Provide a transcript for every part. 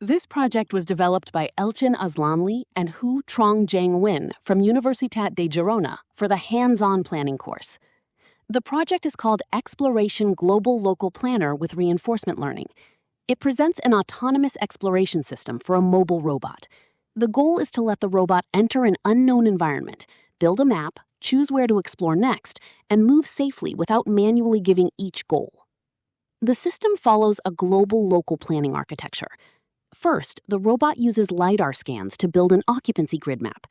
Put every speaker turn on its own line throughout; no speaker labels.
This project was developed by Elchin Aslanli and Trung, Giang, Nguyen from Universitat de Girona for the hands-on planning course. The project is called Exploration Global Local Planner with Reinforcement Learning. It presents an autonomous exploration system for a mobile robot. The goal is to let the robot enter an unknown environment, build a map, choose where to explore next, and move safely without manually giving each goal. The system follows a global local planning architecture. First, the robot uses LiDAR scans to build an occupancy grid map.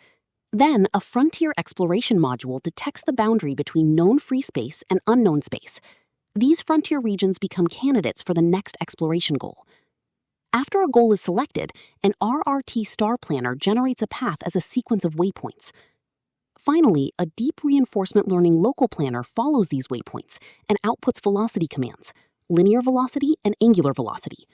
Then, a frontier exploration module detects the boundary between known free space and unknown space. These frontier regions become candidates for the next exploration goal. After a goal is selected, an RRT star planner generates a path as a sequence of waypoints. Finally, a deep reinforcement learning local planner follows these waypoints and outputs velocity commands, linear velocity and angular velocity.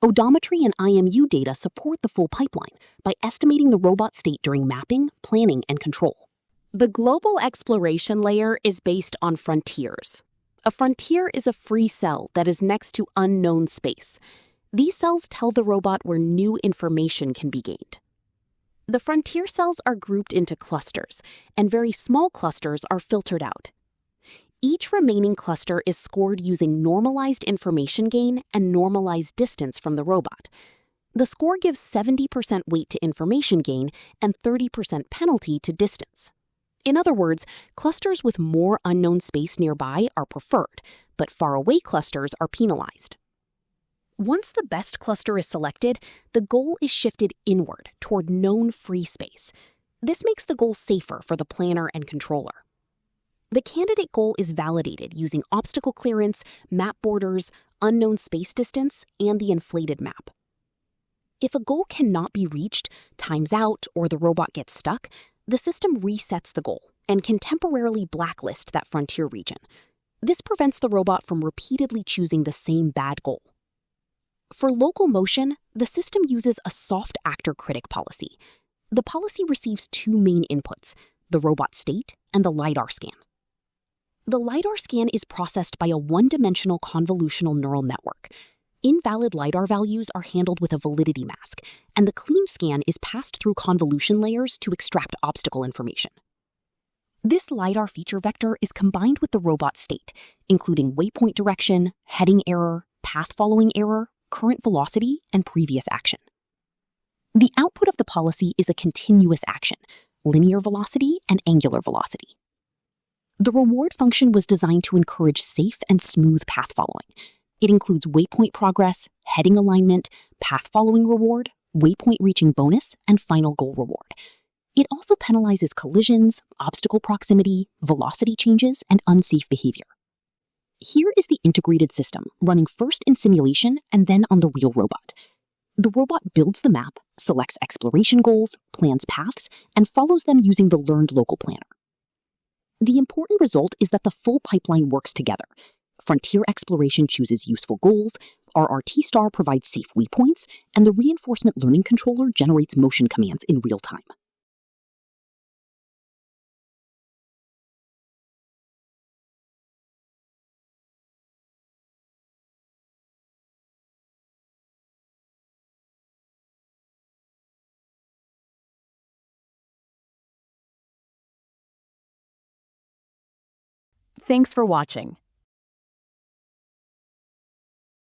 Odometry and IMU data support the full pipeline by estimating the robot state during mapping, planning, and control. The global exploration layer is based on frontiers. A frontier is a free cell that is next to unknown space. These cells tell the robot where new information can be gained. The frontier cells are grouped into clusters, and very small clusters are filtered out. Each remaining cluster is scored using normalized information gain and normalized distance from the robot. The score gives 70% weight to information gain and 30% penalty to distance. In other words, clusters with more unknown space nearby are preferred, but faraway clusters are penalized. Once the best cluster is selected, the goal is shifted inward toward known free space. This makes the goal safer for the planner and controller. The candidate goal is validated using obstacle clearance, map borders, unknown space distance, and the inflated map. If a goal cannot be reached, times out, or the robot gets stuck, the system resets the goal and can temporarily blacklist that frontier region. This prevents the robot from repeatedly choosing the same bad goal. For local motion, the system uses a soft actor critic policy. The policy receives two main inputs, the robot state and the LiDAR scan. The LiDAR scan is processed by a one-dimensional convolutional neural network. Invalid LiDAR values are handled with a validity mask, and the clean scan is passed through convolution layers to extract obstacle information. This LiDAR feature vector is combined with the robot state, including waypoint direction, heading error, path following error, current velocity, and previous action. The output of the policy is a continuous action, linear velocity and angular velocity. The reward function was designed to encourage safe and smooth path following. It includes waypoint progress, heading alignment, path following reward, waypoint reaching bonus, and final goal reward. It also penalizes collisions, obstacle proximity, velocity changes, and unsafe behavior. Here is the integrated system, running first in simulation and then on the real robot. The robot builds the map, selects exploration goals, plans paths, and follows them using the learned local planner. The important result is that the full pipeline works together. Frontier exploration chooses useful goals, RRT star provides safe waypoints, and the reinforcement learning controller generates motion commands in real time.
Thanks for watching.